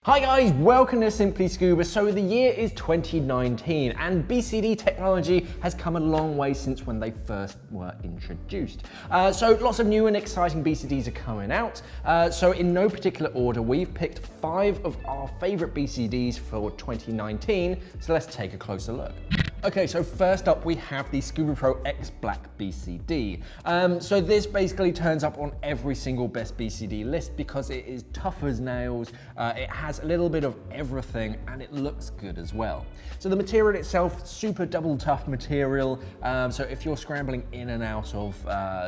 Hi guys, welcome to Simply Scuba. So the year is 2019 and BCD technology has come a long way since when they first were introduced. So lots of new and exciting BCDs are coming out. So in no particular order, we've picked 5 of our favorite BCDs for 2019. So let's take a closer look. Okay, so first up we have the Scuba Pro X Black BCD. So this basically turns up on every single best BCD list because it is tough as nails, it has a little bit of everything, and it looks good as well. So the material itself, super double tough material, so if you're scrambling in and out of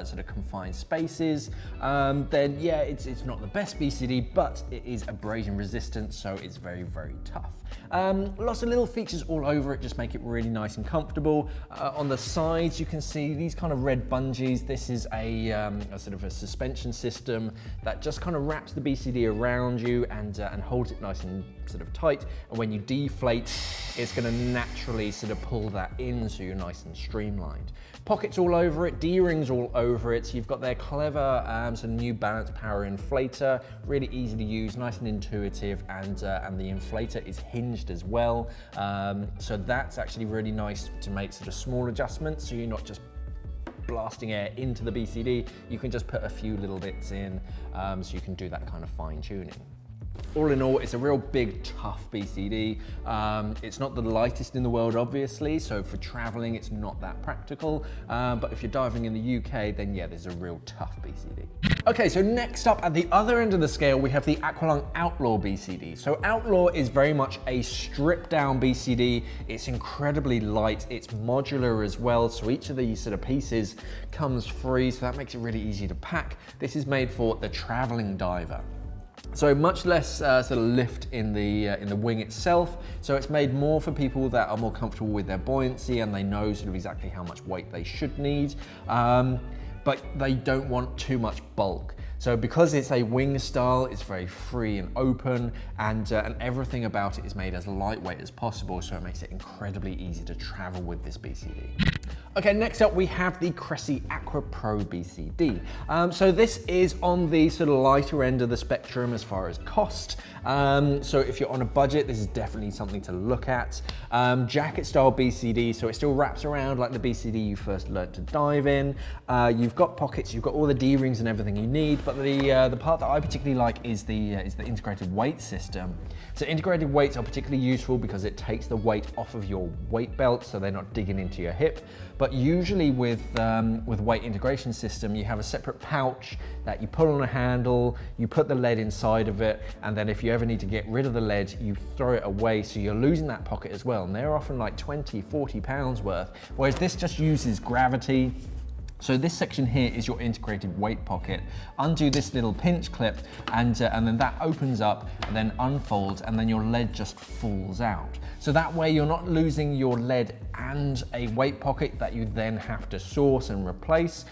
sort of confined spaces, then yeah, it's not the best BCD, but it is abrasion resistant, so it's very, very tough. Lots of little features all over it just make it really nice and comfortable. On the sides you can see these kind of red bungees. This is a sort of a suspension system that just kind of wraps the BCD around you and holds it nice and sort of tight, and when you deflate it's going to naturally sort of pull that in so you're nice and streamlined. Pockets all over it, D-rings all over it. So you've got their clever sort of new balance power inflator, really easy to use, nice and intuitive, and the inflator is hinged as well. So that's actually really nice to make sort of small adjustments, so you're not just blasting air into the BCD. You can just put a few little bits in, so you can do that kind of fine tuning. All in all, it's a real big, tough BCD. It's not the lightest in the world, obviously, so for traveling, it's not that practical. But if you're diving in the UK, then yeah, there's a real tough BCD. Okay, so next up at the other end of the scale, we have the Aqualung Outlaw BCD. So Outlaw is very much a stripped down BCD. It's incredibly light, it's modular as well, so each of these sort of pieces comes free, so that makes it really easy to pack. This is made for the traveling diver. So much less sort of lift in the wing itself. So it's made more for people that are more comfortable with their buoyancy and they know sort of exactly how much weight they should need, but they don't want too much bulk. So because it's a wing style, it's very free and open, and everything about it is made as lightweight as possible, so it makes it incredibly easy to travel with this BCD. Okay, next up we have the Cressi Aqua Pro BCD. So this is on the sort of lighter end of the spectrum as far as cost. So if you're on a budget, this is definitely something to look at. Jacket style BCD, so it still wraps around like the BCD you first learned to dive in. You've got pockets, you've got all the D-rings and everything you need, but the part that I particularly like is the integrated weight system. So integrated weights are particularly useful because it takes the weight off of your weight belt, so they're not digging into your hip. But usually with weight integration system, you have a separate pouch that you put on a handle, you put the lead inside of it, and then if you ever need to get rid of the lead, you throw it away, so you're losing that pocket as well. And they're often like 20, 40 pounds worth, whereas this just uses gravity. So this section here is your integrated weight pocket. Undo this little pinch clip, and then that opens up and then unfolds, and then your lead just falls out. So that way you're not losing your lead and a weight pocket that you then have to source and replace.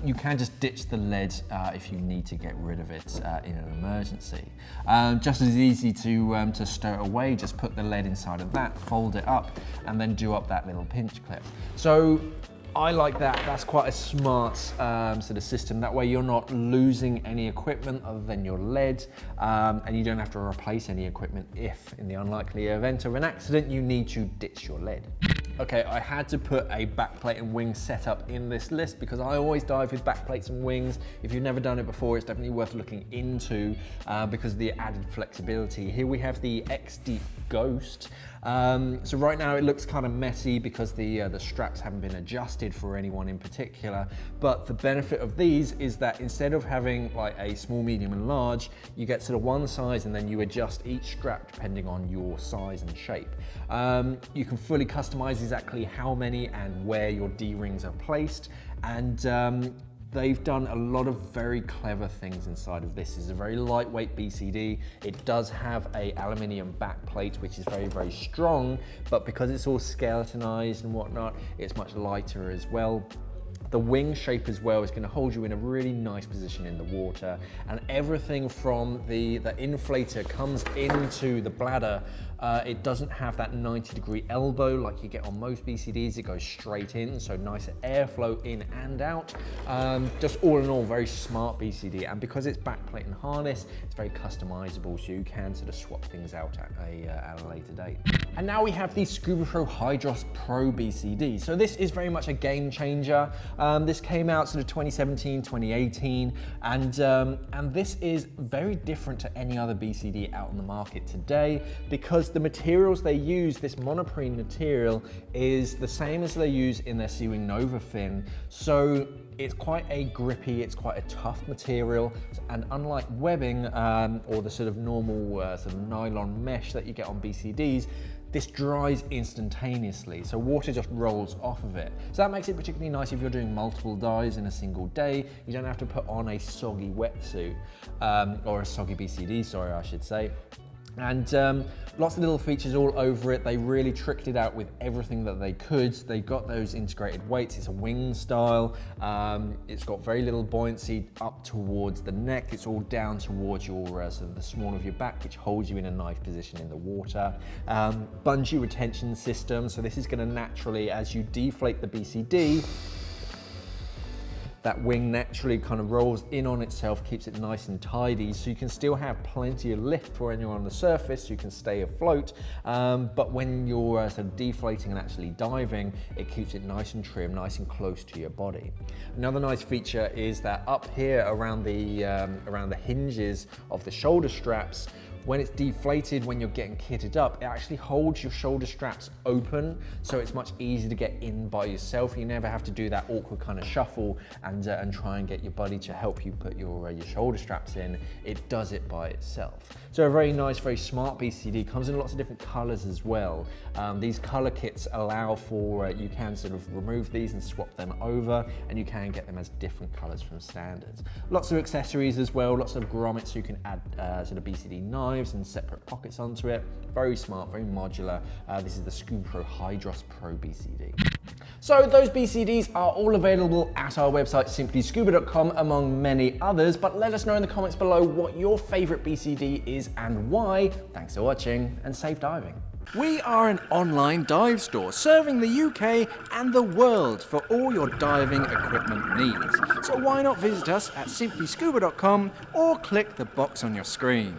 You can just ditch the lead if you need to get rid of it in an emergency. Just as easy to stow away, just put the lead inside of that, fold it up, and then do up that little pinch clip. So I like that. That's quite a smart sort of system. That way you're not losing any equipment other than your lead, and you don't have to replace any equipment if, in the unlikely event of an accident, you need to ditch your lead. Okay, I had to put a backplate and wing setup in this list because I always dive with backplates and wings. If you've never done it before, it's definitely worth looking into because of the added flexibility. Here we have the X-Deep Ghost. So right now it looks kind of messy because the straps haven't been adjusted for anyone in particular, but the benefit of these is that instead of having like a small, medium and large, you get sort of one size and then you adjust each strap depending on your size and shape. You can fully customize exactly how many and where your D-rings are placed, and they've done a lot of very clever things inside of this. It's a very lightweight BCD. It does have a aluminium back plate, which is very, very strong, but because it's all skeletonized and whatnot, it's much lighter as well. The wing shape as well is going to hold you in a really nice position in the water, and everything from the inflator comes into the bladder. It doesn't have that 90-degree elbow like you get on most BCDs. It goes straight in, so nice airflow in and out. Just all in all, very smart BCD, and because it's backplate and harness, it's very customizable, so you can sort of swap things out at a later date. And now we have the ScubaPro Hydros Pro BCD. So this is very much a game changer. This came out sort of 2017, 2018, and this is very different to any other BCD out on the market today, because the materials they use, this monoprene material, is the same as they use in their Seawing Nova fin. So it's quite a grippy, it's quite a tough material, and unlike webbing or the sort of normal sort of nylon mesh that you get on BCDs, this dries instantaneously, so water just rolls off of it. So that makes it particularly nice if you're doing multiple dives in a single day. You don't have to put on a soggy wetsuit, or a soggy BCD, sorry, I should say. And lots of little features all over it. They really tricked it out with everything that they could. They got those integrated weights. It's a wing style. It's got very little buoyancy up towards the neck. It's all down towards your sort of the small of your back, which holds you in a nice position in the water. Bungee retention system. So this is going to naturally, as you deflate the BCD, that wing naturally kind of rolls in on itself, keeps it nice and tidy, so you can still have plenty of lift for when you're on the surface, so you can stay afloat, but when you're sort of deflating and actually diving, it keeps it nice and trim, nice and close to your body. Another nice feature is that up here around the hinges of the shoulder straps, when it's deflated, when you're getting kitted up, it actually holds your shoulder straps open, so it's much easier to get in by yourself. You never have to do that awkward kind of shuffle and try and get your buddy to help you put your shoulder straps in. It does it by itself. So a very nice, very smart BCD. Comes in lots of different colors as well. These color kits allow for, you can sort of remove these and swap them over, and you can get them as different colors from standards. Lots of accessories as well, lots of grommets, so you can add sort of BCD knives and separate pockets onto it. Very smart, very modular. This is the ScubaPro Hydros Pro BCD. So those BCDs are all available at our website, simplyscuba.com, among many others, but let us know in the comments below what your favorite BCD is and why. Thanks for watching, and safe diving. We are an online dive store serving the UK and the world for all your diving equipment needs. So why not visit us at simplyscuba.com or click the box on your screen.